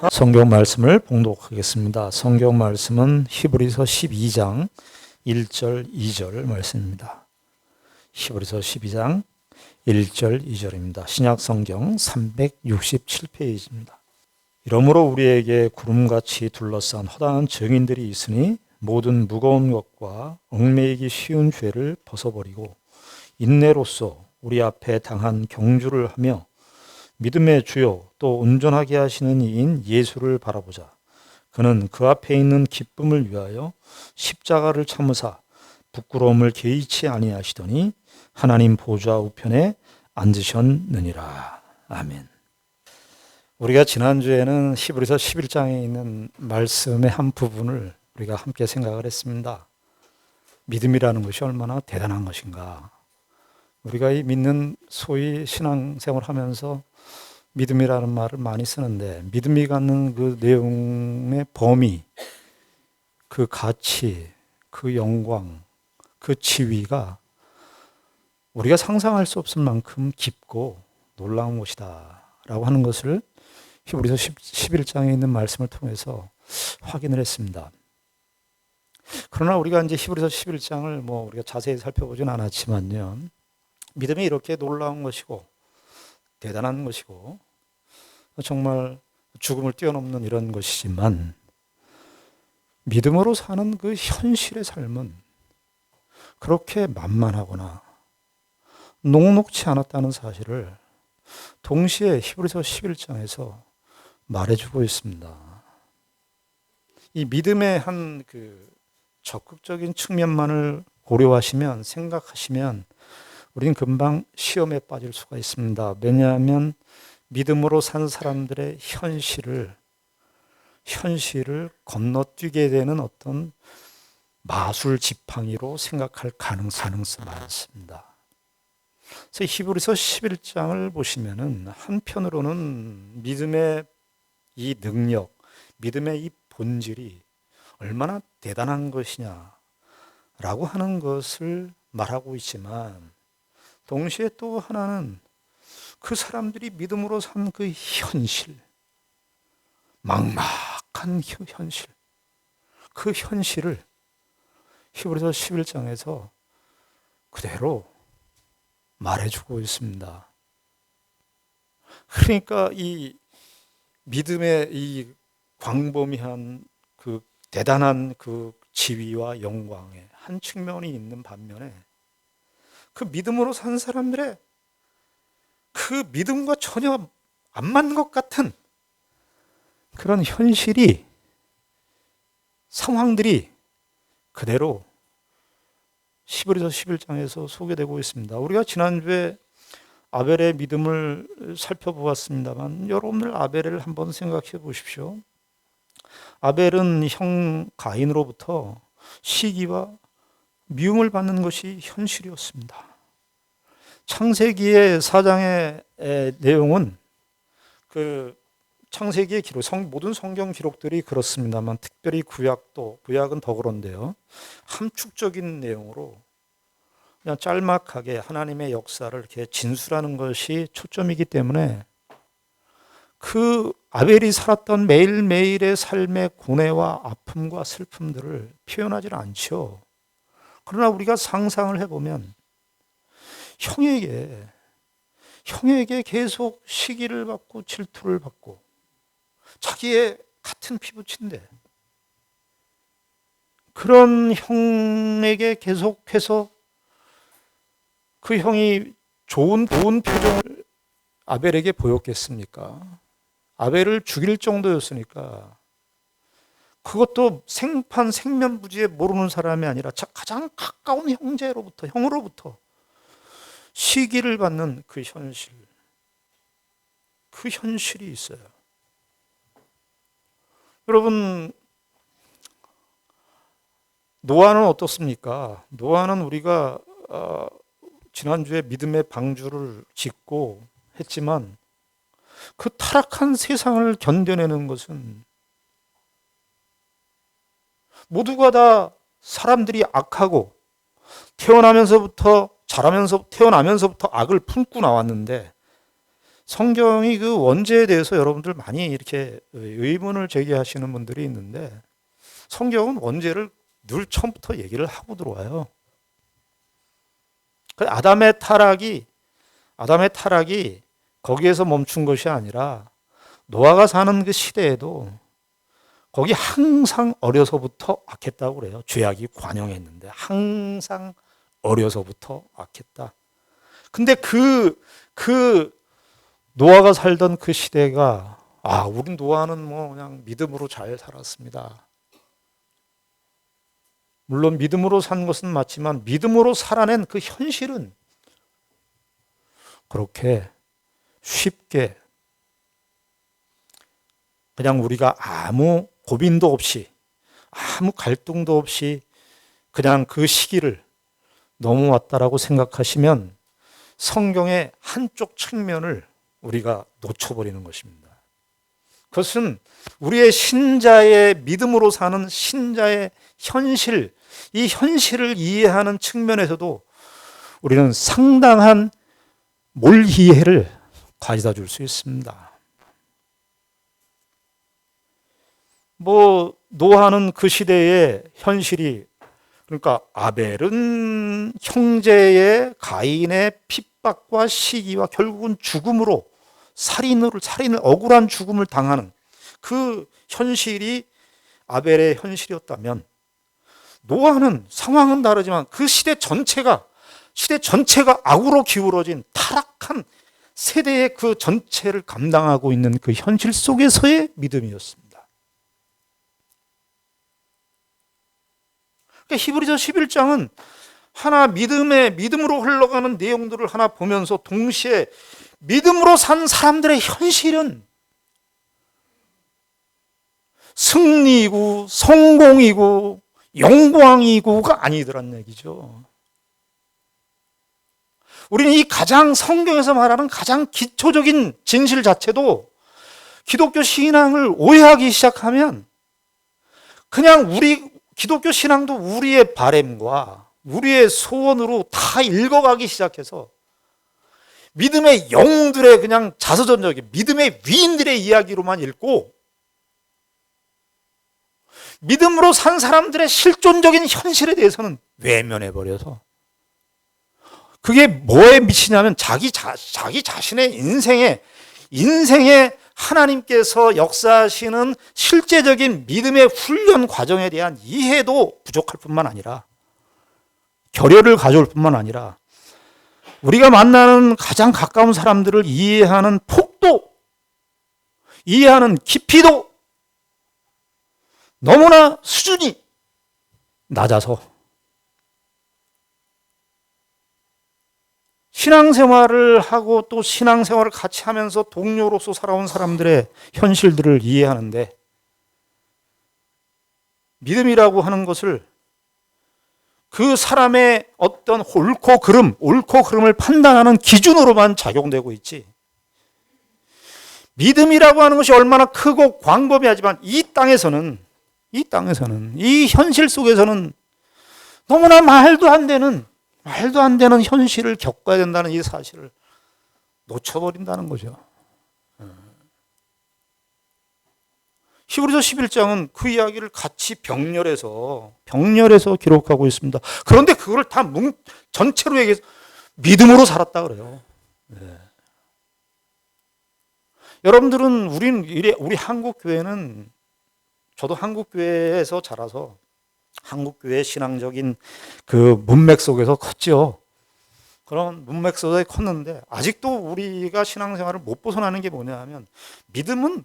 성경 말씀을 봉독하겠습니다. 성경 말씀은 히브리서 12장 1절 2절 말씀입니다. 히브리서 12장 1절 2절입니다. 신약 성경 367페이지입니다. 이러므로 우리에게 구름같이 둘러싼 허다한 증인들이 있으니 모든 무거운 것과 얽매이기 쉬운 죄를 벗어버리고 인내로써 우리 앞에 당한 경주를 하며 믿음의 주요 또 온전하게 하시는 이인 예수를 바라보자. 그는 그 앞에 있는 기쁨을 위하여 십자가를 참으사 부끄러움을 개의치 아니하시더니 하나님 보좌 우편에 앉으셨느니라. 아멘. 우리가 지난주에는 히브리서 11장에 있는 말씀의 한 부분을 우리가 함께 생각을 했습니다. 믿음이라는 것이 얼마나 대단한 것인가. 우리가 이 믿는 소위 신앙생활을 하면서 믿음이라는 말을 많이 쓰는데 믿음이 갖는 그 내용의 범위, 그 가치, 그 영광, 그 지위가 우리가 상상할 수 없을 만큼 깊고 놀라운 것이다 라고 하는 것을 히브리서 11장에 있는 말씀을 통해서 확인을 했습니다. 그러나 우리가 이제 히브리서 11장을 우리가 자세히 살펴보진 않았지만요. 믿음이 이렇게 놀라운 것이고 대단한 것이고 정말 죽음을 뛰어넘는 이런 것이지만 믿음으로 사는 그 현실의 삶은 그렇게 만만하거나 녹록치 않았다는 사실을 동시에 히브리서 11장에서 말해주고 있습니다. 이 믿음의 한 그 적극적인 측면만을 고려하시면 생각하시면 우리는 금방 시험에 빠질 수가 있습니다. 왜냐하면 믿음으로 산 사람들의 현실을 건너뛰게 되는 어떤 마술 지팡이로 생각할 가능성이 많습니다. 그래서 히브리서 11장을 보시면은 한편으로는 믿음의 이 능력, 믿음의 이 본질이 얼마나 대단한 것이냐라고 하는 것을 말하고 있지만 동시에 또 하나는 그 사람들이 믿음으로 산 그 현실, 막막한 현실, 그 현실을 히브리서 11장에서 그대로 말해주고 있습니다. 그러니까 이 믿음의 이 광범위한 그 대단한 그 지위와 영광의 한 측면이 있는 반면에 그 믿음으로 산 사람들의 그 믿음과 전혀 안 맞는 것 같은 그런 현실이, 상황들이 그대로 히브리서 11장에서 소개되고 있습니다. 우리가 지난주에 아벨의 믿음을 살펴보았습니다만 여러분들 아벨을 한번 생각해 보십시오. 아벨은 형 가인으로부터 시기와 미움을 받는 것이 현실이었습니다. 창세기의 4장의 내용은 그 창세기의 기록, 모든 성경 기록들이 그렇습니다만 특별히 구약은 더 그런데요. 함축적인 내용으로 그냥 짤막하게 하나님의 역사를 이렇게 진술하는 것이 초점이기 때문에 그 아벨이 살았던 매일매일의 삶의 고뇌와 아픔과 슬픔들을 표현하지는 않죠. 그러나 우리가 상상을 해보면 형에게 계속 시기를 받고 질투를 받고 자기의 같은 피부친데 그런 형에게 계속해서 그 형이 좋은 표정을 아벨에게 보였겠습니까? 아벨을 죽일 정도였으니까 그것도 생면부지에 모르는 사람이 아니라 가장 가까운 형으로부터 시기를 받는 그 현실이 있어요. 여러분, 노아는 어떻습니까? 노아는 우리가 지난주에 믿음의 방주를 짓고 했지만 그 타락한 세상을 견뎌내는 것은 모두가 다 사람들이 악하고 태어나면서부터 악을 품고 나왔는데 성경이 그 원죄에 대해서 여러분들 많이 이렇게 의문을 제기하시는 분들이 있는데, 성경은 원죄를 늘 처음부터 얘기를 하고 들어와요. 아담의 타락이 거기에서 멈춘 것이 아니라 노아가 사는 그 시대에도 거기 항상 어려서부터 악했다고 그래요. 죄악이 관영했는데 항상 어려서부터 악했다. 근데 그 노아가 살던 그 시대가, 우리 노아는 뭐 그냥 믿음으로 잘 살았습니다. 물론 믿음으로 산 것은 맞지만 믿음으로 살아낸 그 현실은 그렇게 쉽게 그냥 우리가 아무 고민도 없이 아무 갈등도 없이 그냥 그 시기를 넘어왔다라고 생각하시면 성경의 한쪽 측면을 우리가 놓쳐버리는 것입니다. 그것은 우리의 신자의 믿음으로 사는 신자의 현실, 이 현실을 이해하는 측면에서도 우리는 상당한 몰이해를 가져다 줄 수 있습니다. 노아는 그 시대의 현실이, 그러니까 아벨은 형제의 가인의 핍박과 시기와 결국은 죽음으로 살인을 억울한 죽음을 당하는 그 현실이 아벨의 현실이었다면, 노아는 상황은 다르지만 그 시대 전체가 악으로 기울어진 타락한 세대의 그 전체를 감당하고 있는 그 현실 속에서의 믿음이었습니다. 그러니까 히브리서 11장은 하나 믿음으로 흘러가는 내용들을 하나 보면서 동시에 믿음으로 산 사람들의 현실은 승리이고 성공이고 영광이고가 아니더란 얘기죠. 우리는 이 성경에서 말하는 가장 기초적인 진실 자체도 기독교 신앙을 오해하기 시작하면 그냥 기독교 신앙도 우리의 바램과 우리의 소원으로 다 읽어가기 시작해서 믿음의 영웅들의 그냥 자서전적인 믿음의 위인들의 이야기로만 읽고 믿음으로 산 사람들의 실존적인 현실에 대해서는 외면해버려서 그게 뭐에 미치냐면 자기 자신의 인생에 하나님께서 역사하시는 실제적인 믿음의 훈련 과정에 대한 이해도 부족할 뿐만 아니라 결여를 가져올 뿐만 아니라 우리가 만나는 가장 가까운 사람들을 이해하는 폭도, 이해하는 깊이도 너무나 수준이 낮아서 신앙생활을 하고 또 신앙생활을 같이 하면서 동료로서 살아온 사람들의 현실들을 이해하는데 믿음이라고 하는 것을 그 사람의 어떤 옳고 그름을 판단하는 기준으로만 작용되고 있지, 믿음이라고 하는 것이 얼마나 크고 광범위하지만 이 땅에서는 이 현실 속에서는 너무나 말도 안 되는 현실을 겪어야 된다는 이 사실을 놓쳐버린다는 거죠. 히브리서 11장은 그 이야기를 같이 병렬해서 기록하고 있습니다. 그런데 그걸 다 전체로 얘기해서 믿음으로 살았다 그래요. 네. 여러분들은 우리 한국 교회는, 저도 한국 교회에서 자라서 한국 교회의 신앙적인 그 문맥 속에서 컸죠. 그런 문맥 속에 컸는데 아직도 우리가 신앙생활을 못 벗어나는 게 뭐냐 하면 믿음은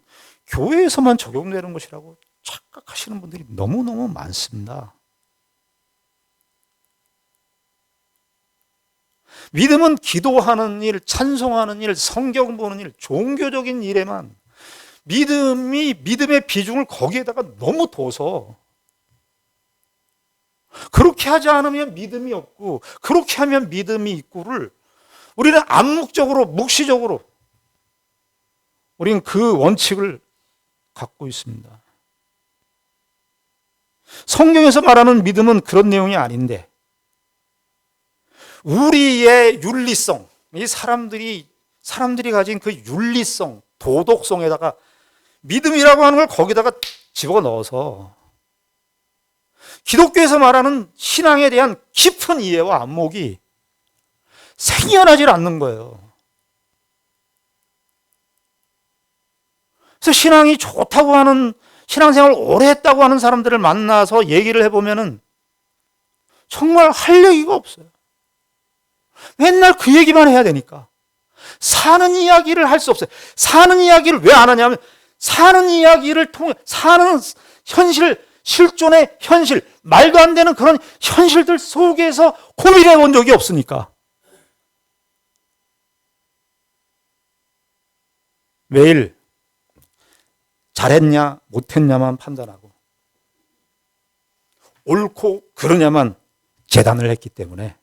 교회에서만 적용되는 것이라고 착각하시는 분들이 너무너무 많습니다. 믿음은 기도하는 일, 찬송하는 일, 성경 보는 일, 종교적인 일에만 믿음의 비중을 거기에다가 너무 둬서 그렇게 하지 않으면 믿음이 없고 그렇게 하면 믿음이 있고를 우리는 암묵적으로 묵시적으로 우리는 그 원칙을 갖고 있습니다. 성경에서 말하는 믿음은 그런 내용이 아닌데 우리의 윤리성, 이 사람들이 사람들이 가진 그 윤리성, 도덕성에다가 믿음이라고 하는 걸 거기다가 집어넣어서 기독교에서 말하는 신앙에 대한 깊은 이해와 안목이 생겨나질 않는 거예요. 그래서 신앙이 좋다고 하는, 신앙생활을 오래 했다고 하는 사람들을 만나서 얘기를 해보면은 정말 할 얘기가 없어요. 맨날 그 얘기만 해야 되니까. 사는 이야기를 할 수 없어요. 사는 이야기를 왜 안 하냐면, 사는 이야기를 통해, 사는 현실, 실존의 현실, 말도 안 되는 그런 현실들 속에서 고민해 본 적이 없으니까. 매일 잘했냐, 못했냐만 판단하고, 옳고 그르냐만 재단을 했기 때문에,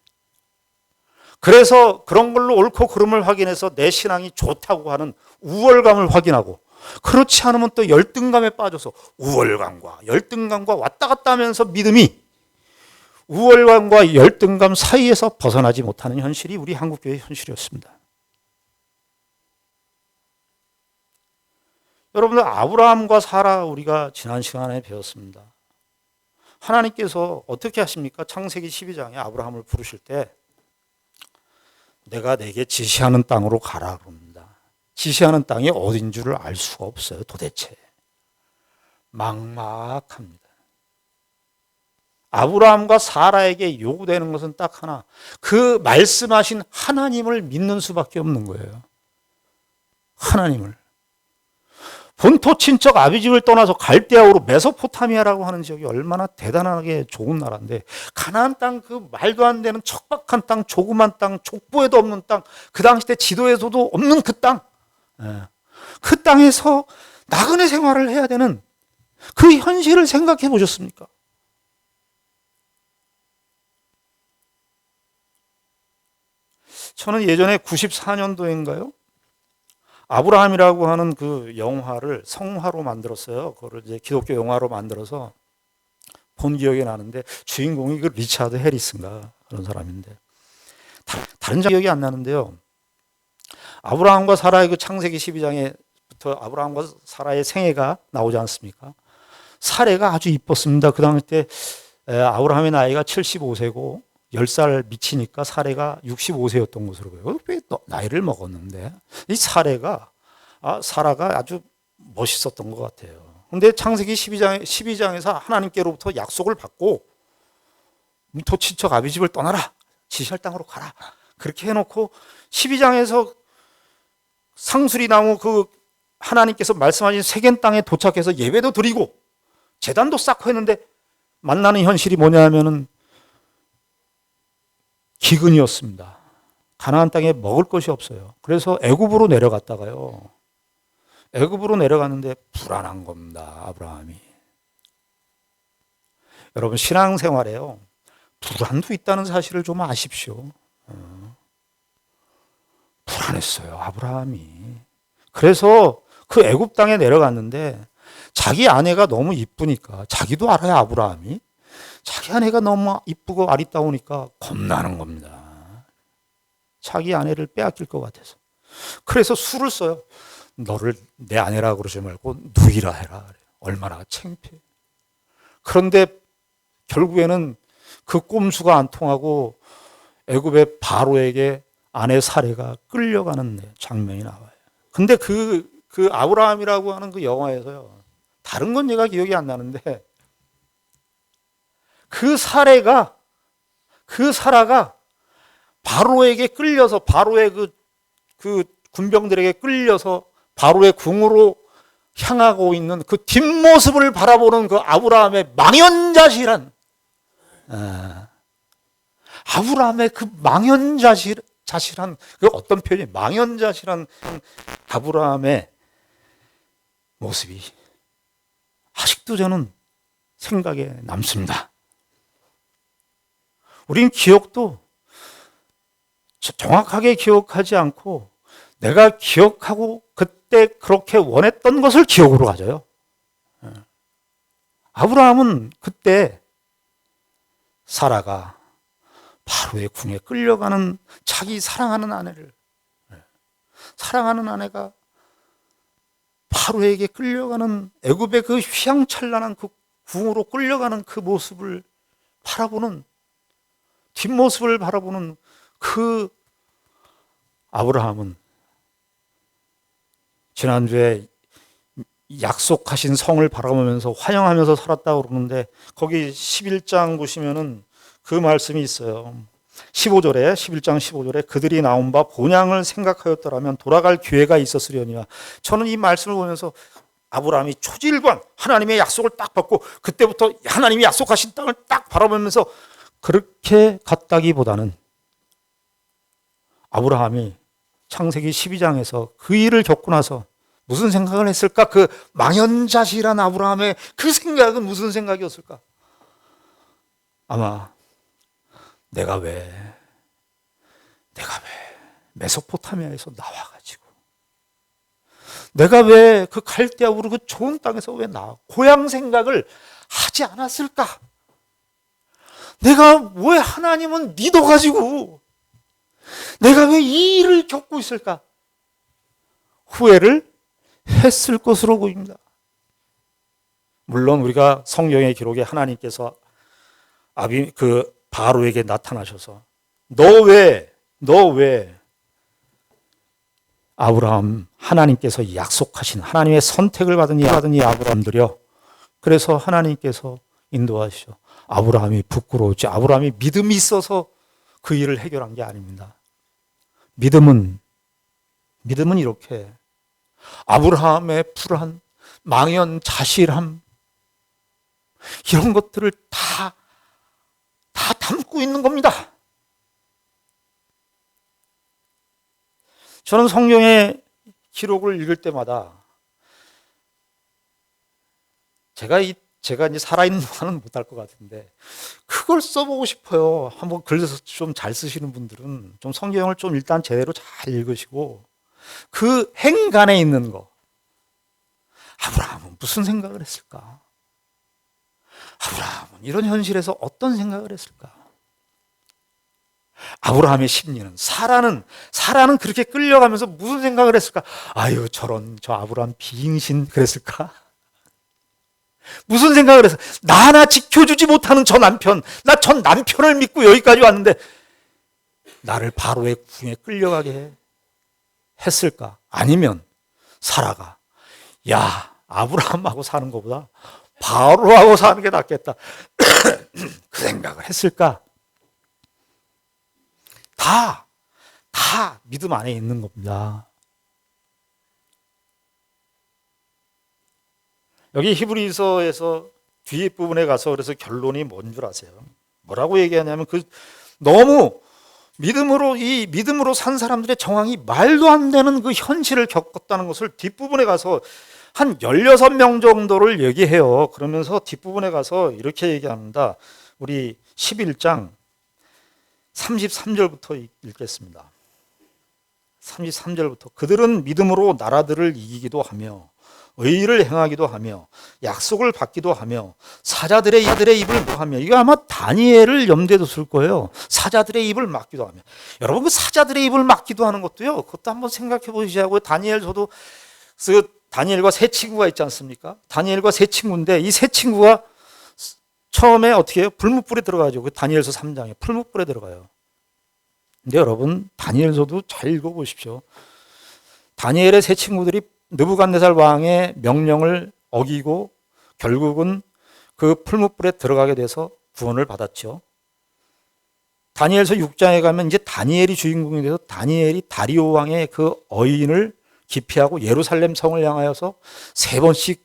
그래서 그런 걸로 옳고 그름을 확인해서 내 신앙이 좋다고 하는 우월감을 확인하고, 그렇지 않으면 또 열등감에 빠져서 우월감과 열등감과 왔다 갔다 하면서 믿음이 우월감과 열등감 사이에서 벗어나지 못하는 현실이 우리 한국교회의 현실이었습니다. 여러분들, 아브라함과 사라 우리가 지난 시간에 배웠습니다. 하나님께서 어떻게 하십니까? 창세기 12장에 아브라함을 부르실 때 내가 내게 지시하는 땅으로 가라 그럽니다. 지시하는 땅이 어딘 줄을 알 수가 없어요. 도대체 막막합니다. 아브라함과 사라에게 요구되는 것은 딱 하나, 그 말씀하신 하나님을 믿는 수밖에 없는 거예요. 하나님을. 본토 친척 아비집을 떠나서 갈대아우로 메소포타미아라고 하는 지역이 얼마나 대단하게 좋은 나라인데, 가나안 땅, 그 말도 안 되는 척박한 땅, 조그만 땅, 족보에도 없는 땅, 그 당시 때 지도에서도 없는 그 땅, 그 땅에서 나그네 생활을 해야 되는 그 현실을 생각해 보셨습니까? 저는 예전에 94년도인가요? 아브라함이라고 하는 그 영화를 성화로 만들었어요. 그걸 이제 기독교 영화로 만들어서 본 기억이 나는데, 주인공이 그 리차드 해리슨가 그런 사람인데, 다른 기억이 안 나는데요. 아브라함과 사라의 그 창세기 12장에부터 아브라함과 사라의 생애가 나오지 않습니까? 사례가 아주 이뻤습니다. 그 당시 때 아브라함의 나이가 75세고 10살 미치니까 사례가 65세였던 것으로 보여요. 꽤 나이를 먹었는데 이 사례가, 사라가 아주 멋있었던 것 같아요. 그런데 창세기 12장에서 하나님께로부터 약속을 받고 미토 친척 아비집을 떠나라, 지시할 땅으로 가라, 그렇게 해놓고 12장에서 상수리 나무 그 하나님께서 말씀하신 세겜 땅에 도착해서 예배도 드리고 제단도 쌓고 했는데 만나는 현실이 뭐냐 하면은 기근이었습니다. 가나안 땅에 먹을 것이 없어요. 그래서 애굽으로 내려갔다가요, 애굽으로 내려갔는데 불안한 겁니다. 아브라함이. 여러분, 신앙생활에요, 불안도 있다는 사실을 좀 아십시오. 불안했어요, 아브라함이. 그래서 그 애굽 땅에 내려갔는데 자기 아내가 너무 이쁘니까, 자기도 알아요, 아브라함이. 자기 아내가 너무 이쁘고 아리따우니까 겁나는 겁니다. 자기 아내를 빼앗길 것 같아서. 그래서 수를 써요. 너를 내 아내라 그러지 말고 누이라 해라. 얼마나 창피해. 그런데 결국에는 그 꼼수가 안 통하고 애굽의 바로에게 아내 사례가 끌려가는 장면이 나와요. 근데 그 아브라함이라고 하는 그 영화에서요, 다른 건 제가 기억이 안 나는데 그 사라가 바로에게 끌려서, 바로의 그 군병들에게 끌려서 바로의 궁으로 향하고 있는 그 뒷모습을 바라보는 그 아브라함의 망연자실한, 아브라함의 그 망연자실한 그 어떤 표현이, 망연자실한 아브라함의 모습이 아직도 저는 생각에 남습니다. 우린 기억도 정확하게 기억하지 않고 내가 기억하고 그때 그렇게 원했던 것을 기억으로 가져요. 아브라함은 그때 사라가 바로의 궁에 끌려가는 자기 사랑하는 아내를 사랑하는 아내가 파로에게 끌려가는, 애굽의 그 휘황찬란한 그 궁으로 끌려가는 그 모습을 바라보는, 뒷모습을 바라보는 그 아브라함은 지난주에 약속하신 성을 바라보면서 환영하면서 살았다고 그러는데, 거기 11장 보시면은 그 말씀이 있어요. 15절에, 11장 15절에 그들이 나온 바 본향을 생각하였더라면 돌아갈 기회가 있었으려니와. 저는 이 말씀을 보면서 아브라함이 초질관 하나님의 약속을 딱 받고 그때부터 하나님이 약속하신 땅을 딱 바라보면서 그렇게 갔다기보다는, 아브라함이 창세기 12장에서 그 일을 겪고 나서 무슨 생각을 했을까? 그 망연자실한 아브라함의 그 생각은 무슨 생각이었을까? 아마 내가 왜 메소포타미아에서 나와가지고, 내가 왜 그 갈대아 우르 그 좋은 땅에서 왜 나와 고향 생각을 하지 않았을까? 내가 왜 하나님은 믿어가지고 내가 왜 이 일을 겪고 있을까? 후회를 했을 것으로 보입니다. 물론 우리가 성경의 기록에 하나님께서 바로에게 나타나셔서 너 왜 아브라함, 하나님께서 약속하신, 하나님의 선택을 받은 이 아브라함들이요. 그래서 하나님께서 인도하시죠. 아브라함이 부끄러웠지. 아브라함이 믿음이 있어서 그 일을 해결한 게 아닙니다. 믿음은 이렇게 아브라함의 불안, 망연자실함, 이런 것들을 다 담고 있는 겁니다. 저는 성경의 기록을 읽을 때마다 제가 이제 살아있는 동안은 못할 것 같은데 그걸 써보고 싶어요. 한번 글 좀 잘 쓰시는 분들은 좀 성경을 좀 일단 제대로 잘 읽으시고 그 행간에 있는 거, 아브라함은 무슨 생각을 했을까? 아브라함은 이런 현실에서 어떤 생각을 했을까? 아브라함의 심리는, 사라는 그렇게 끌려가면서 무슨 생각을 했을까? 아유, 저 아브라함 비잉신 그랬을까? 무슨 생각을 해서 나 하나 지켜주지 못하는 저 남편, 나 전 남편을 믿고 여기까지 왔는데 나를 바로의 궁에 끌려가게 했을까? 아니면 사라가 야, 아브라함하고 사는 것보다 바로하고 사는 게 낫겠다 그 생각을 했을까? 다 믿음 안에 있는 겁니다. 여기 히브리서에서 뒤에 부분에 가서 그래서 결론이 뭔 줄 아세요? 뭐라고 얘기하냐면 너무 믿음으로 산 사람들의 정황이 말도 안 되는 그 현실을 겪었다는 것을 뒷부분에 가서 한 16명 정도를 얘기해요. 그러면서 뒷부분에 가서 이렇게 얘기합니다. 우리 11장 33절부터 읽겠습니다. 33절부터 그들은 믿음으로 나라들을 이기기도 하며 의를 행하기도 하며 약속을 받기도 하며 사자들의 입을 하며, 이거 아마 다니엘을 염두에 뒀을 거예요. 사자들의 입을 막기도 하며. 여러분, 그 사자들의 입을 막기도 하는 것도요, 그것도 한번 생각해 보시자고요. 저도 다니엘과 세 친구가 있지 않습니까? 다니엘과 세 친구인데 이 세 친구가 처음에 어떻게 해요? 불뭇불에 들어가죠. 그 다니엘서 3장에 불뭇불에 들어가요. 근데 여러분, 다니엘서도 잘 읽어보십시오. 다니엘의 세 친구들이 느부갓네살 왕의 명령을 어기고 결국은 그 풀무불에 들어가게 돼서 구원을 받았죠. 다니엘서 6장에 가면 이제 다니엘이 주인공이 돼서 다니엘이 다리오 왕의 그 어인을 기피하고 예루살렘 성을 향하여서 3번씩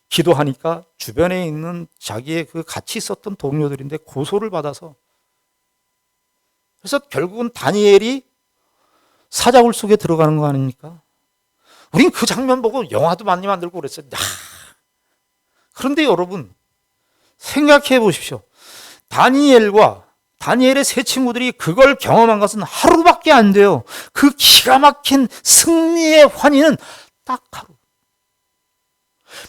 기도하니까 주변에 있는 자기의 그 같이 있었던 동료들인데 고소를 받아서, 그래서 결국은 다니엘이 사자굴 속에 들어가는 거 아닙니까? 우린 그 장면 보고 영화도 많이 만들고 그랬어요. 그런데 여러분, 생각해 보십시오. 다니엘의 세 친구들이 그걸 경험한 것은 하루밖에 안 돼요. 그 기가 막힌 승리의 환희는 딱 하루.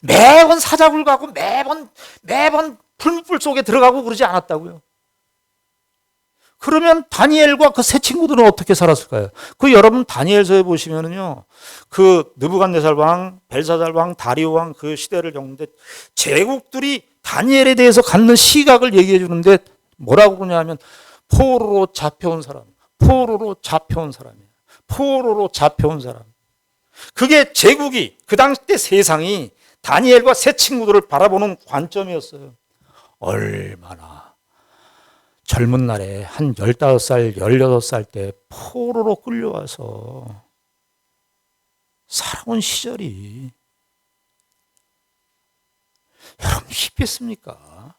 매번 사자굴 가고 매번 풀무불 속에 들어가고 그러지 않았다고요. 그러면 다니엘과 그 세 친구들은 어떻게 살았을까요? 그 여러분 다니엘서에 보시면은요, 그 느부갓네살 왕, 벨사살 왕, 다리오 왕 그 시대를 겪는데 제국들이 다니엘에 대해서 갖는 시각을 얘기해 주는데 뭐라고 그러냐면 포로로 잡혀온 사람, 포로로 잡혀온 사람이에요. 포로로 잡혀온 사람. 그게 제국이 그 당시 때 세상이 다니엘과 세 친구들을 바라보는 관점이었어요. 얼마나 젊은 날에 한 15살, 16살 때 포로로 끌려와서 살아온 시절이 여러분 쉽겠습니까?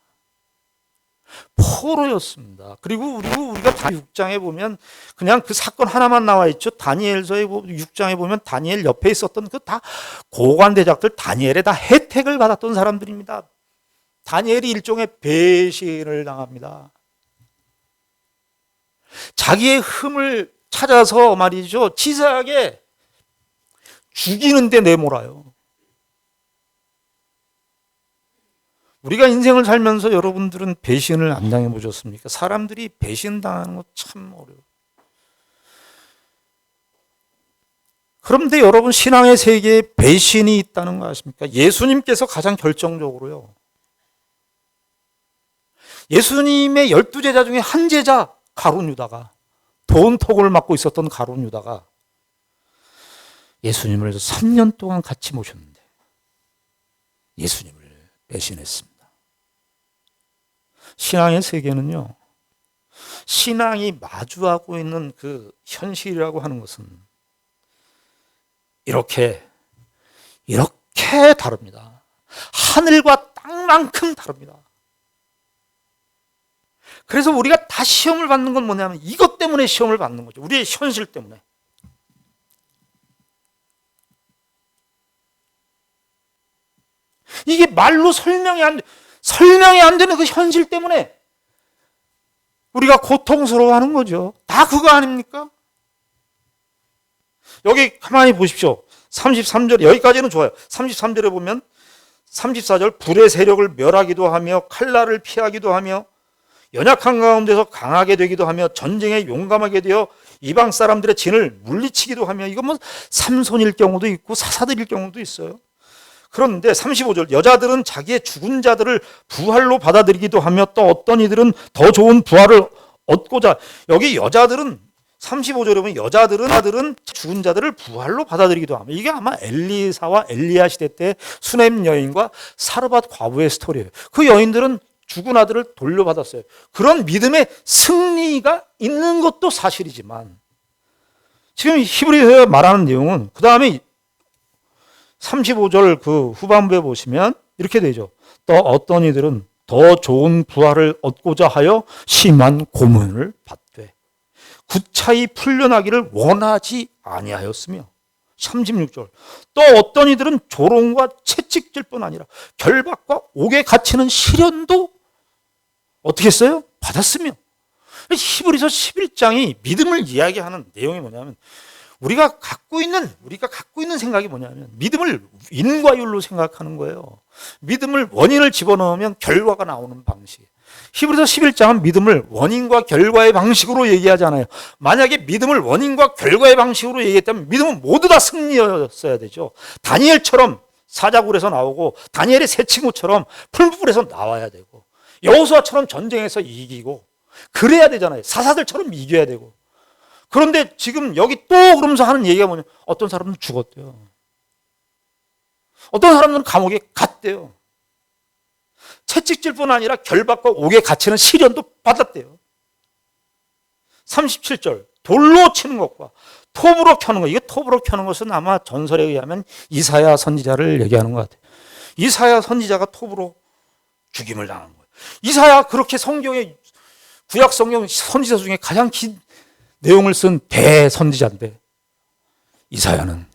포로였습니다. 그리고 우리가 6장에 보면 그냥 그 사건 하나만 나와 있죠. 다니엘서에 6장에 보면 다니엘 옆에 있었던 그 다 고관대작들 다니엘에 다 혜택을 받았던 사람들입니다. 다니엘이 일종의 배신을 당합니다. 자기의 흠을 찾아서 말이죠. 치사하게 죽이는데 내몰아요. 우리가 인생을 살면서 여러분들은 배신을 안 당해보셨습니까? 사람들이 배신당하는 거 참 어려워요. 그런데 여러분 신앙의 세계에 배신이 있다는 거 아십니까? 예수님께서 가장 결정적으로요. 예수님의 12제자 중에 한 제자 가룟 유다가 돈톡을 맡고 있었던 가룟 유다가 예수님을 3년 동안 같이 모셨는데 예수님을 배신했습니다. 신앙의 세계는요, 신앙이 마주하고 있는 그 현실이라고 하는 것은 이렇게 다릅니다. 하늘과 땅만큼 다릅니다. 그래서 우리가 다 시험을 받는 건 뭐냐면 이것 때문에 시험을 받는 거죠. 우리의 현실 때문에. 이게 말로 설명이 안 되는 그 현실 때문에 우리가 고통스러워하는 거죠. 다 그거 아닙니까? 여기 가만히 보십시오. 33절 여기까지는 좋아요. 33절에 보면 34절 불의 세력을 멸하기도 하며 칼날을 피하기도 하며 연약한 가운데서 강하게 되기도 하며 전쟁에 용감하게 되어 이방 사람들의 진을 물리치기도 하며 이건 뭐 삼손일 경우도 있고 사사들일 경우도 있어요. 그런데 35절 여자들은 자기의 죽은 자들을 부활로 받아들이기도 하며 또 어떤 이들은 더 좋은 부활을 얻고자 여기 여자들은 35절에 보면 여자들은 죽은 자들을 부활로 받아들이기도 하며 이게 아마 엘리사와 엘리야 시대 때 수넴 여인과 사르밧 과부의 스토리예요. 그 여인들은 죽은 아들을 돌려받았어요. 그런 믿음의 승리가 있는 것도 사실이지만 지금 히브리서에 말하는 내용은 그 다음에 35절 그 후반부에 보시면 이렇게 되죠. 또 어떤 이들은 더 좋은 부활을 얻고자 하여 심한 고문을 받되 구차히 풀려나기를 원하지 아니하였으며 36절 또 어떤 이들은 조롱과 채찍질 뿐 아니라 결박과 옥에 갇히는 시련도 어떻게 했어요? 받았으며 히브리서 11장이 믿음을 이야기하는 내용이 뭐냐면 우리가 갖고 있는 생각이 뭐냐면 믿음을 인과 율로 생각하는 거예요. 믿음을 원인을 집어넣으면 결과가 나오는 방식. 히브리서 11장은 믿음을 원인과 결과의 방식으로 얘기하잖아요. 만약에 믿음을 원인과 결과의 방식으로 얘기했다면 믿음은 모두 다 승리였어야 되죠. 다니엘처럼 사자굴에서 나오고 다니엘의 세 친구처럼 풀무불에서 나와야 되고 여호수아처럼 전쟁에서 이기고 그래야 되잖아요. 사사들처럼 이겨야 되고. 그런데 지금 여기 또 그러면서 하는 얘기가 뭐냐? 어떤 사람은 죽었대요. 어떤 사람들은 감옥에 갔대요. 채찍질뿐 아니라 결박과 옥에 갇히는 시련도 받았대요. 37절 돌로 치는 것과 톱으로 켜는 것. 이게 톱으로 켜는 것은 아마 전설에 의하면 이사야 선지자를 얘기하는 것 같아요. 이사야 선지자가 톱으로 죽임을 당한 거예요. 이사야 그렇게 성경의 구약 성경 선지자 중에 가장 긴 내용을 쓴 대선지자인데 이사야는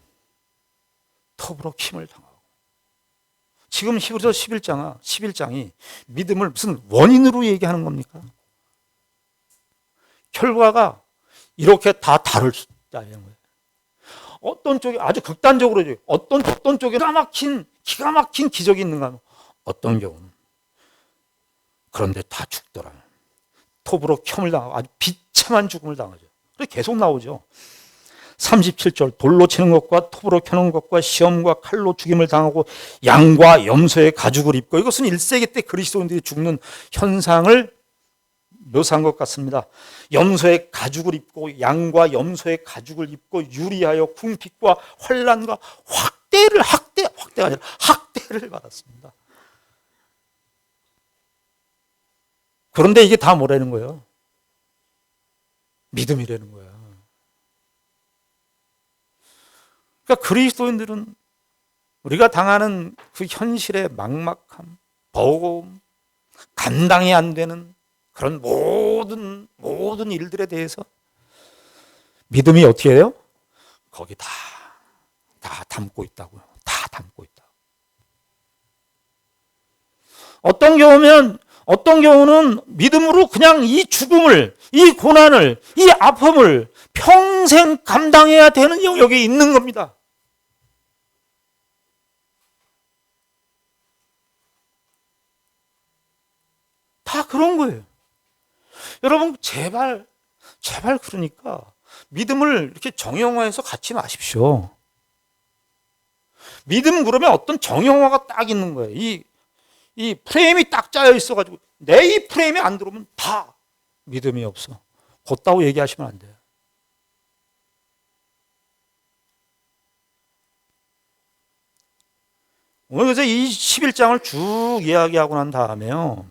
톱으로 킴을 당하고 지금 히브리서 11장이 믿음을 무슨 원인으로 얘기하는 겁니까? 결과가 이렇게 다 다를 수 있다는 거예요. 어떤 쪽에 아주 극단적으로 어떤 쪽에 기가 막힌 기적이 있는가 하면 어떤 경우는 그런데 다 죽더라. 톱으로 켬을 당하고 아주 비참한 죽음을 당하죠. 그래서 계속 나오죠. 37절 돌로 치는 것과 톱으로 켜는 것과 시험과 칼로 죽임을 당하고 양과 염소의 가죽을 입고, 이것은 1세기 때 그리스도인들이 죽는 현상을 묘사한 것 같습니다. 염소의 가죽을 입고 양과 염소의 가죽을 입고 유리하여 궁핍과 환난과 학대가 아니라 학대를 받았습니다. 그런데 이게 다 뭐라는 거예요? 믿음이라는 거야. 그러니까 그리스도인들은 우리가 당하는 그 현실의 막막함, 버거움, 감당이 안 되는 그런 모든 일들에 대해서 믿음이 어떻게 해요? 거기 다 담고 있다고요. 다 담고 있다. 어떤 경우는 믿음으로 그냥 이 죽음을, 이 고난을, 이 아픔을 평생 감당해야 되는 영역에 있는 겁니다. 다 그런 거예요. 여러분, 제발 그러니까 믿음을 이렇게 정형화해서 갖지 마십시오. 믿음 그러면 어떤 정형화가 딱 있는 거예요. 이 프레임이 딱 짜여 있어가지고 내 이 프레임이 안 들어오면 다 믿음이 없어. 곧다고 얘기하시면 안 돼요. 오늘 그래서 이 11장을 쭉 이야기하고 난 다음에요,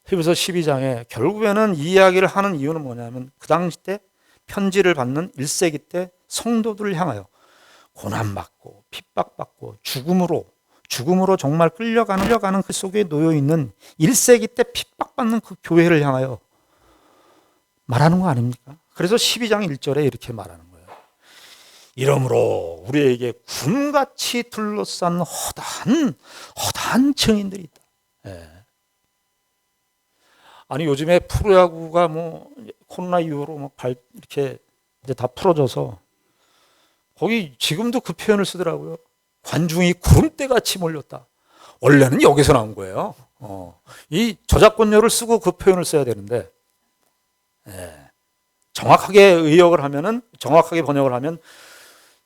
히브리서 12장에 결국에는 이 이야기를 하는 이유는 뭐냐면, 그 당시 때 편지를 받는 1세기 때 성도들을 향하여 고난받고 핍박받고 죽음으로 정말 끌려가는 그 속에 놓여 있는 1세기 때 핍박받는 그 교회를 향하여 말하는 거 아닙니까? 그래서 12장 1절에 이렇게 말하는 거예요. 이러므로 우리에게 군같이 둘러싼 허다한 증인들이 있다. 예. 아니, 요즘에 프로야구가 코로나 이후로 이렇게 이제 다 풀어져서 거기 지금도 그 표현을 쓰더라고요. 관중이 구름대같이 몰렸다. 원래는 여기서 나온 거예요. 이 저작권료를 쓰고 그 표현을 써야 되는데, 정확하게 번역을 하면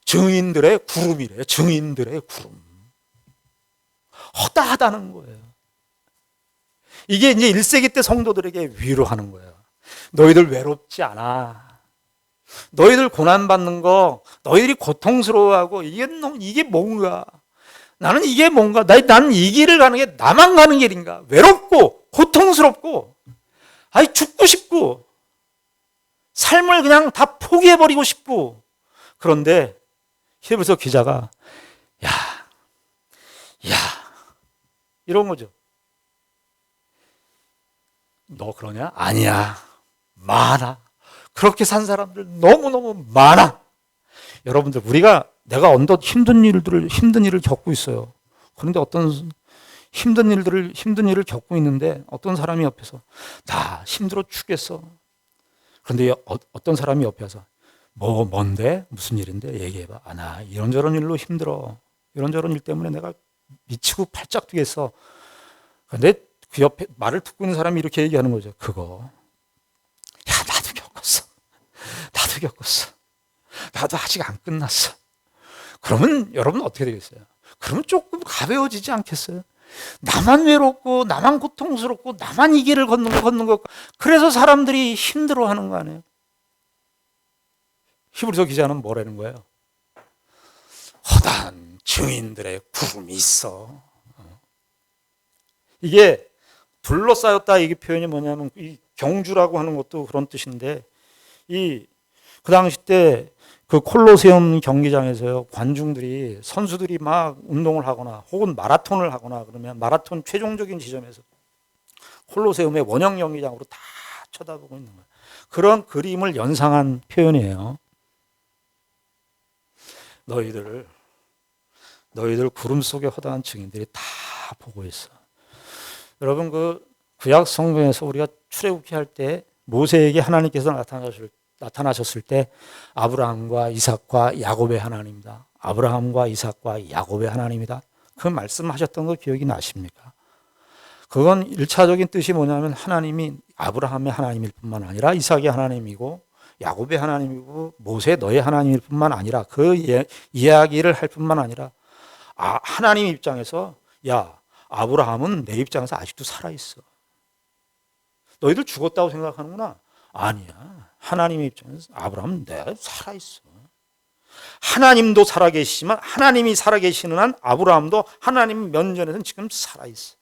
증인들의 구름이래요. 증인들의 구름. 허다하다는 거예요. 이게 이제 1세기 때 성도들에게 위로하는 거예요. 너희들 외롭지 않아. 너희들 고난받는 거, 너희들이 고통스러워하고 이게 뭔가? 나는 이게 뭔가? 나는 이 길을 가는 게 나만 가는 길인가? 외롭고 고통스럽고 죽고 싶고 삶을 그냥 다 포기해버리고 싶고. 그런데 히브리서 기자가 야 이런 거죠. 너 그러냐? 아니야. 많아. 그렇게 산 사람들 너무너무 많아. 여러분들, 내가 언덧 힘든 일을 겪고 있어요. 그런데 어떤 힘든 일을 겪고 있는데 어떤 사람이 옆에서 나 힘들어 죽겠어. 그런데 어떤 사람이 옆에 와서 뭔데? 무슨 일인데? 얘기해봐. 나 이런저런 일로 힘들어. 이런저런 일 때문에 내가 미치고 팔짝 뛰겠어. 그런데 그 옆에 말을 듣고 있는 사람이 이렇게 얘기하는 거죠. 나도 겪었어. 나도 아직 안 끝났어. 그러면 여러분 어떻게 되겠어요? 그러면 조금 가벼워지지 않겠어요? 나만 외롭고 나만 고통스럽고 나만 이 길을 걷는 거. 그래서 사람들이 힘들어하는 거 아니에요? 히브리서 기자는 뭐라는 거예요? 허다한 증인들의 구름이 있어. 이게 둘러싸였다, 이게 표현이 뭐냐면 이 경주라고 하는 것도 그런 뜻인데, 그 당시 때 그 콜로세움 경기장에서요, 선수들이 막 운동을 하거나 혹은 마라톤을 하거나 그러면 마라톤 최종적인 지점에서 콜로세움의 원형 경기장으로 다 쳐다보고 있는 거예요. 그런 그림을 연상한 표현이에요. 너희들 구름 속에 허다한 증인들이 다 보고 있어. 여러분, 그 구약 성경에서 우리가 출애굽기 할 때 모세에게 하나님께서 나타나셨을 때 아브라함과 이삭과 야곱의 하나님이다. 아브라함과 이삭과 야곱의 하나님이다. 그 말씀하셨던 거 기억이 나십니까? 그건 일차적인 뜻이 뭐냐면 하나님이 아브라함의 하나님일 뿐만 아니라 이삭의 하나님이고 야곱의 하나님이고 모세 너의 하나님일 뿐만 아니라 그 이야기를 할 뿐만 아니라 하나님 입장에서 야 아브라함은 내 입장에서 아직도 살아있어. 너희들 죽었다고 생각하는구나. 아니야. 하나님의 입장에서 아브라함은 내가 살아있어. 하나님도 살아계시지만 하나님이 살아계시는 한 아브라함도 하나님 면전에서는 지금 살아있어.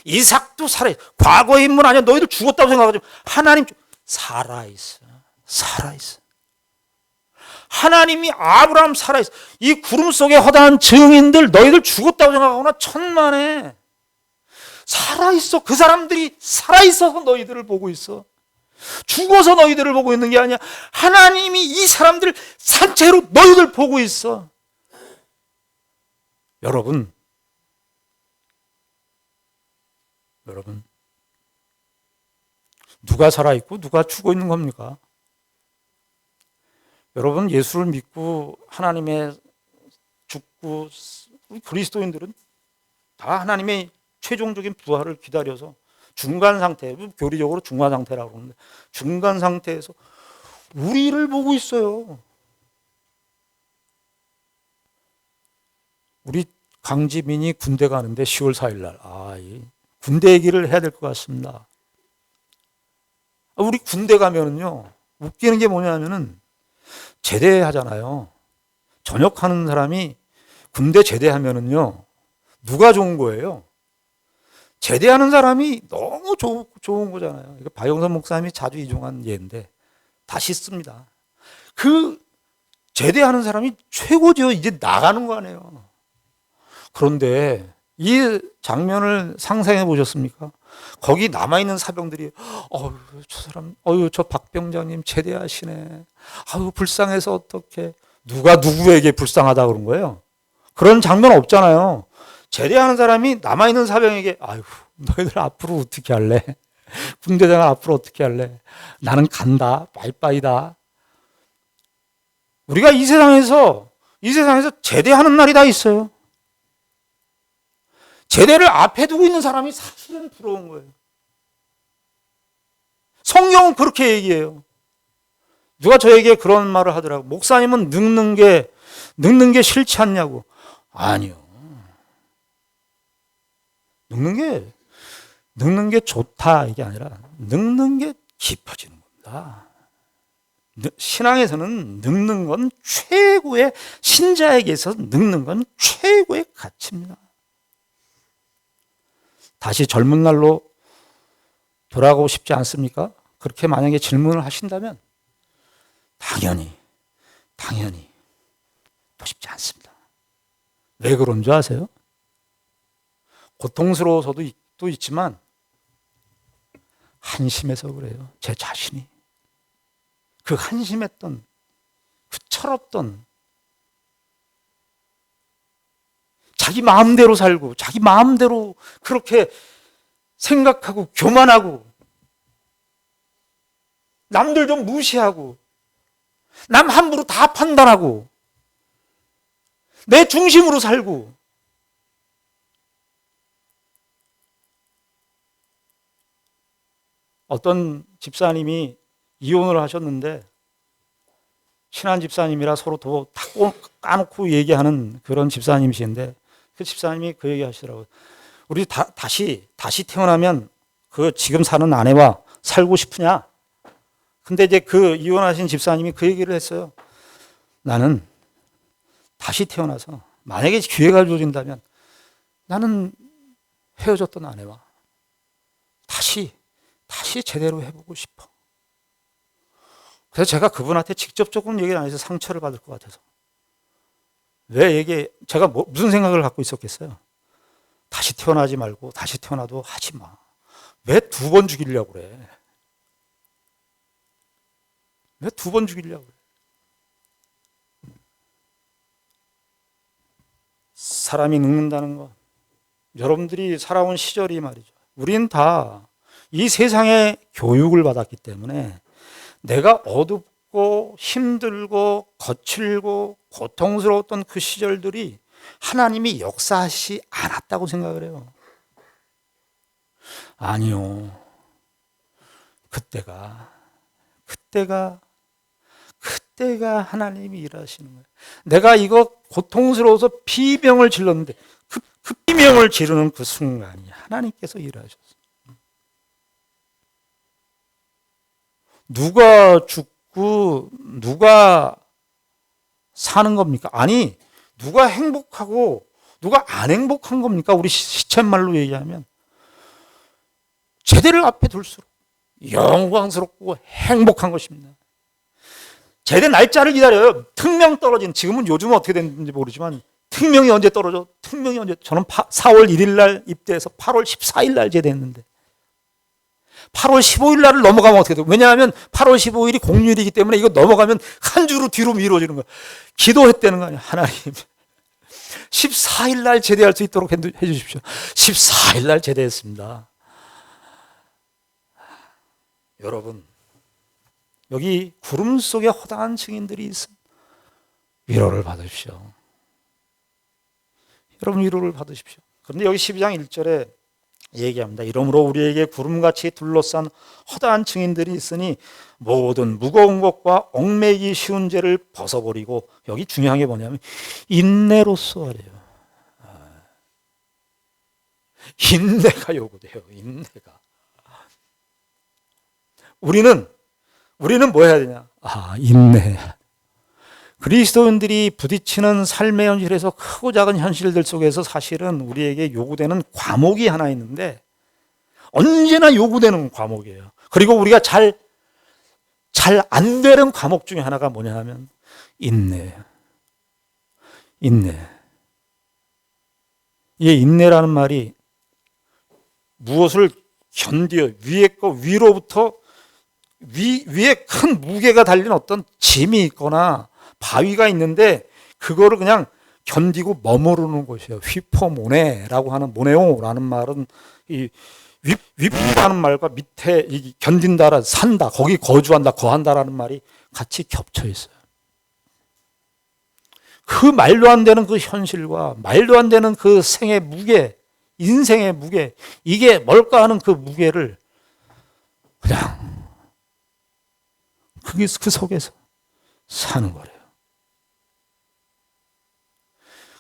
이삭도 살아있어. 과거의 인물 아니야. 너희들 죽었다고 생각하지. 하나님 살아있어. 살아있어. 하나님이 아브라함 살아있어. 이 구름 속에 허다한 증인들 너희들 죽었다고 생각하거나 천만에 살아있어. 그 사람들이 살아있어서 너희들을 보고 있어. 죽어서 너희들을 보고 있는 게 아니야. 하나님이 이 사람들 산채로 너희들 보고 있어. 여러분 누가 살아있고 누가 죽어 있는 겁니까? 여러분 예수를 믿고 하나님의 죽고 우리 그리스도인들은 다 하나님의 최종적인 부활을 기다려서 중간 상태, 교리적으로 중간 상태라고 그러는데 중간 상태에서 우리를 보고 있어요. 우리 강지민이 군대 가는데 10월 4일 날 군대 얘기를 해야 될 것 같습니다. 우리 군대 가면은요 웃기는 게 뭐냐면은 제대하잖아요. 전역하는 사람이 군대 제대하면은요 누가 좋은 거예요? 제대하는 사람이 너무 좋은 거잖아요. 이거 박영선 목사님이 자주 이용한 예인데 다시 씁니다. 그 제대하는 사람이 최고죠. 이제 나가는 거 아니에요. 그런데 이 장면을 상상해 보셨습니까? 거기 남아있는 사병들이 저 사람, 저 박병장님 제대하시네. 불쌍해서 어떡해. 누가 누구에게 불쌍하다 그런 거예요? 그런 장면 없잖아요. 제대하는 사람이 남아있는 사병에게 너희들 앞으로 어떻게 할래? 군대장 앞으로 어떻게 할래? 나는 간다. 빠이빠이다. 우리가 이 세상에서 제대하는 날이 다 있어요. 제대를 앞에 두고 있는 사람이 사실은 부러운 거예요. 성경은 그렇게 얘기해요. 누가 저에게 그런 말을 하더라고. 목사님은 늙는 게 싫지 않냐고. 아니요. 늙는 게 좋다 이게 아니라 늙는 게 깊어지는 겁니다. 신앙에서는 늙는 건 최고의 신자에게서 늙는 건 최고의 가치입니다. 다시 젊은 날로 돌아가고 싶지 않습니까? 그렇게 만약에 질문을 하신다면 당연히 또 싶지 않습니다. 왜 그런 줄 아세요? 고통스러워서도 또 있지만 한심해서 그래요. 제 자신이 그 한심했던 그 철없던 자기 마음대로 살고 자기 마음대로 그렇게 생각하고 교만하고 남들 좀 무시하고 남 함부로 다 판단하고 내 중심으로 살고 어떤 집사님이 이혼을 하셨는데 친한 집사님이라 서로 다 까놓고 얘기하는 그런 집사님이신데 그 집사님이 그 얘기 하시더라고요. 우리 다시 태어나면 그 지금 사는 아내와 살고 싶으냐? 근데 이제 그 이혼하신 집사님이 그 얘기를 했어요. 나는 다시 태어나서 만약에 기회가 주어진다면 나는 헤어졌던 아내와 다시 제대로 해보고 싶어. 그래서 제가 그분한테 직접적으로는 얘기를 안 해서 상처를 받을 것 같아서. 제가 무슨 생각을 갖고 있었겠어요? 다시 태어나지 말고 다시 태어나도 하지 마. 왜 2번 죽이려고 그래? 왜 2번 죽이려고 그래? 사람이 늙는다는 것. 여러분들이 살아온 시절이 말이죠. 우린 다 이 세상에 교육을 받았기 때문에 내가 어둡고 힘들고 거칠고 고통스러웠던 그 시절들이 하나님이 역사하시 않았다고 생각을 해요. 아니요. 그때가 하나님이 일하시는 거예요. 내가 이거 고통스러워서 비명을 질렀는데 그 비명을 지르는 그 순간이 하나님께서 일하셨어요. 누가 죽고 누가 사는 겁니까? 아니, 누가 행복하고 누가 안 행복한 겁니까? 우리 시쳇말로 얘기하면 제대를 앞에 둘수록 영광스럽고 행복한 것입니다. 제대 날짜를 기다려요. 특명 떨어진, 지금은 요즘은 어떻게 됐는지 모르지만 특명이 언제 떨어져? 특명이 언제? 저는 4월 1일 날 입대해서 8월 14일 날 제대했는데 8월 15일 날을 넘어가면 어떻게 돼요? 왜냐하면 8월 15일이 공휴일이기 때문에 이거 넘어가면 한 주로 뒤로 미뤄지는 거야. 기도했다는 거 아니야. 하나님 14일 날 제대할 수 있도록 해 주십시오. 14일 날 제대했습니다. 여러분, 여기 구름 속에 허다한 증인들이 있습니다. 위로를 받으십시오. 여러분, 위로를 받으십시오. 그런데 여기 12장 1절에 얘기합니다. 이러므로 우리에게 구름같이 둘러싼 허다한 증인들이 있으니 모든 무거운 것과 얽매이기 쉬운 죄를 벗어버리고, 여기 중요한 게 뭐냐면 인내로써 하래요. 인내가 요구돼요. 인내가. 우리는 뭐 해야 되냐? 인내. 그리스도인들이 부딪히는 삶의 현실에서 크고 작은 현실들 속에서 사실은 우리에게 요구되는 과목이 하나 있는데, 언제나 요구되는 과목이에요. 그리고 우리가 잘 안 되는 과목 중에 하나가 뭐냐 하면 인내. 이 인내라는 말이 무엇을 견뎌, 위로부터 위에 큰 무게가 달린 어떤 짐이 있거나 바위가 있는데 그거를 그냥 견디고 머무르는 것이에요. 휘포모네라고 하는, 모네오라는 말은 이 윗라는 말과 밑에 견딘다라, 산다, 거기 거주한다, 거한다라는 말이 같이 겹쳐 있어요. 그 말도 안 되는 그 현실과 말도 안 되는 그 생의 무게, 인생의 무게, 이게 뭘까 하는 그 무게를 그냥 그 속에서 사는 거래요.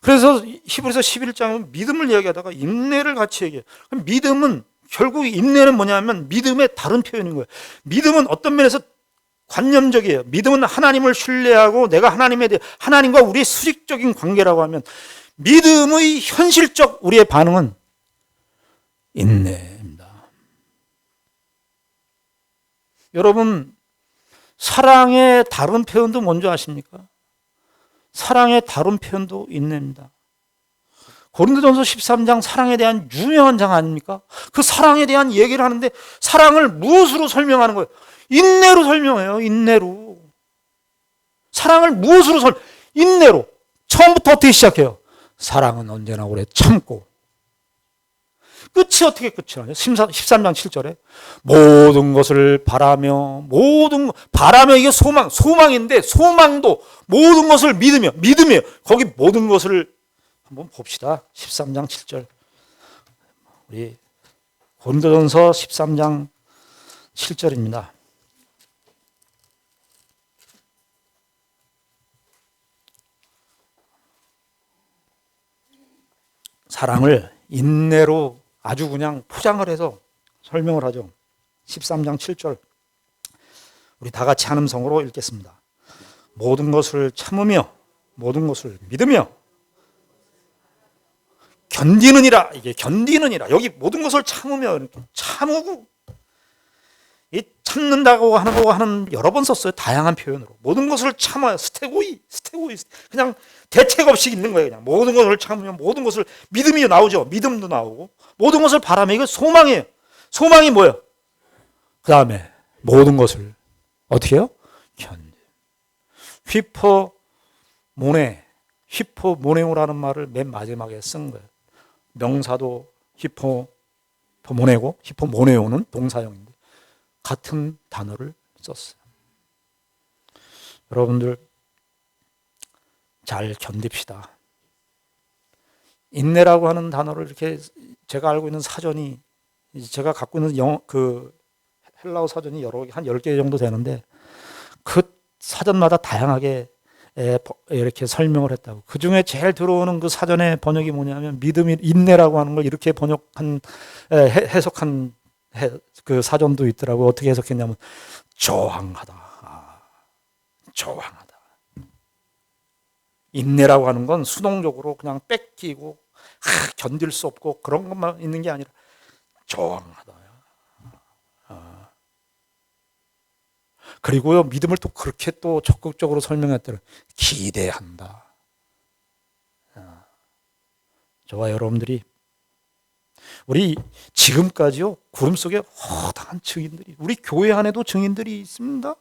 그래서 히브리서 11장은 믿음을 이야기하다가 인내를 같이 얘기해요. 믿음은, 결국 인내는 뭐냐면 믿음의 다른 표현인 거예요. 믿음은 어떤 면에서 관념적이에요. 믿음은 하나님을 신뢰하고 내가 하나님과 우리의 수직적인 관계라고 하면, 믿음의 현실적 우리의 반응은 인내입니다. 여러분, 사랑의 다른 표현도 뭔지 아십니까? 사랑의 다른 표현도 인내입니다. 고린도전서 13장 사랑에 대한 유명한 장 아닙니까? 그 사랑에 대한 얘기를 하는데 사랑을 무엇으로 설명하는 거예요? 인내로 설명해요. 인내로. 사랑을 무엇으로 인내로. 처음부터 어떻게 시작해요? 사랑은 언제나 오래 참고. 끝이 어떻게 끝이 나요? 13장 7절에 모든 것을 바라며, 이게 소망인데, 소망도 모든 것을 믿음이에요. 거기 모든 것을 한번 봅시다. 13장 7절. 우리 고린도전서 13장 7절입니다. 사랑을 인내로 아주 그냥 포장을 해서 설명을 하죠. 13장 7절. 우리 다 같이 한 음성으로 읽겠습니다. 모든 것을 참으며, 모든 것을 믿으며, 견디느니라. 이게 견디느니라. 여기 모든 것을 참으며, 참고, 이 참는다고 하는 여러 번 썼어요. 다양한 표현으로. 모든 것을 참아요. 스테고이. 그냥 대책 없이 있는 거예요. 그냥 모든 것을 참으며, 모든 것을, 믿음이 나오죠. 믿음도 나오고, 모든 것을 바라며. 이거 소망이에요. 소망이 뭐예요? 그 다음에 모든 것을 어떻게 해요? 휘포모네오라는 말을 맨 마지막에 쓴 거예요. 명사도 휘포모네고 휘포모네오는 동사형인데 같은 단어를 썼어요. 여러분들 잘 견딥시다. 인내라고 하는 단어를 이렇게 제가 알고 있는 사전이 이제 제가 갖고 있는 그 헬라어 사전이 한 10개 정도 되는데 그 사전마다 다양하게 이렇게 설명을 했다고. 그 중에 제일 들어오는 그 사전의 번역이 뭐냐면 믿음이 인내라고 하는 걸 이렇게 번역한 해석한 그 사전도 있더라고. 어떻게 해석했냐면 저항하다. 저항하다. 인내라고 하는 건 수동적으로 그냥 뺏기고 견딜 수 없고 그런 것만 있는 게 아니라 저항하다. 그리고요, 믿음을 또 그렇게 또 적극적으로 설명했더라. 기대한다. 저와 여러분들이 우리 지금까지요 구름 속에 허다한 증인들이, 우리 교회 안에도 증인들이 있습니다.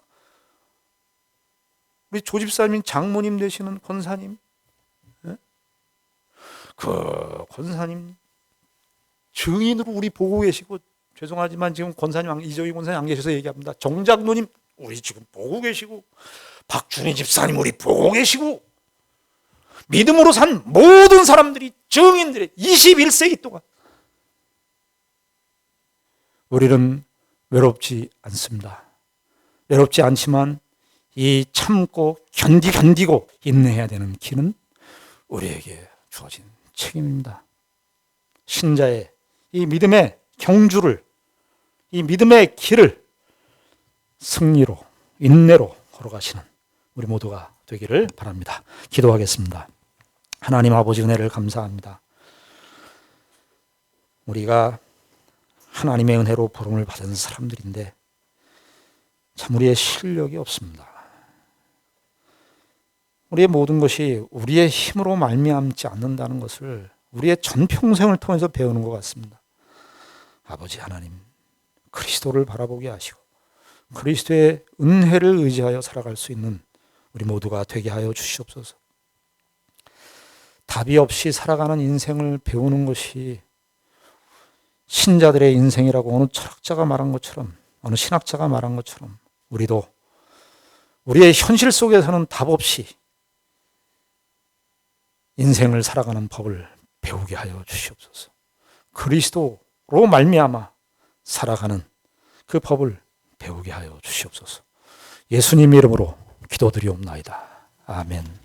우리 조집사님, 장모님 되시는 권사님, 그 권사님 증인으로 우리 보고 계시고, 죄송하지만 지금 권사님 이정희 권사님 안 계셔서 얘기합니다. 정장로님 우리 지금 보고 계시고, 박준희 집사님 우리 보고 계시고, 믿음으로 산 모든 사람들이 증인들이 21세기 동안 우리는 외롭지 않습니다. 외롭지 않지만 이 참고 견디고 인내해야 되는 길은 우리에게 주어진 책임입니다. 신자의 이 믿음의 경주를, 이 믿음의 길을 승리로, 인내로 걸어가시는 우리 모두가 되기를 바랍니다. 기도하겠습니다. 하나님 아버지, 은혜를 감사합니다. 우리가 하나님의 은혜로 부름을 받은 사람들인데 참 우리의 실력이 없습니다. 우리의 모든 것이 우리의 힘으로 말미암지 않는다는 것을 우리의 전평생을 통해서 배우는 것 같습니다. 아버지 하나님, 그리스도를 바라보게 하시고 그리스도의 은혜를 의지하여 살아갈 수 있는 우리 모두가 되게 하여 주시옵소서. 답이 없이 살아가는 인생을 배우는 것이 신자들의 인생이라고 어느 철학자가 말한 것처럼, 어느 신학자가 말한 것처럼 우리도 우리의 현실 속에서는 답 없이 인생을 살아가는 법을 배우게 하여 주시옵소서. 그리스도로 말미암아 살아가는 그 법을 배우게 하여 주시옵소서. 예수님 이름으로 기도드리옵나이다. 아멘.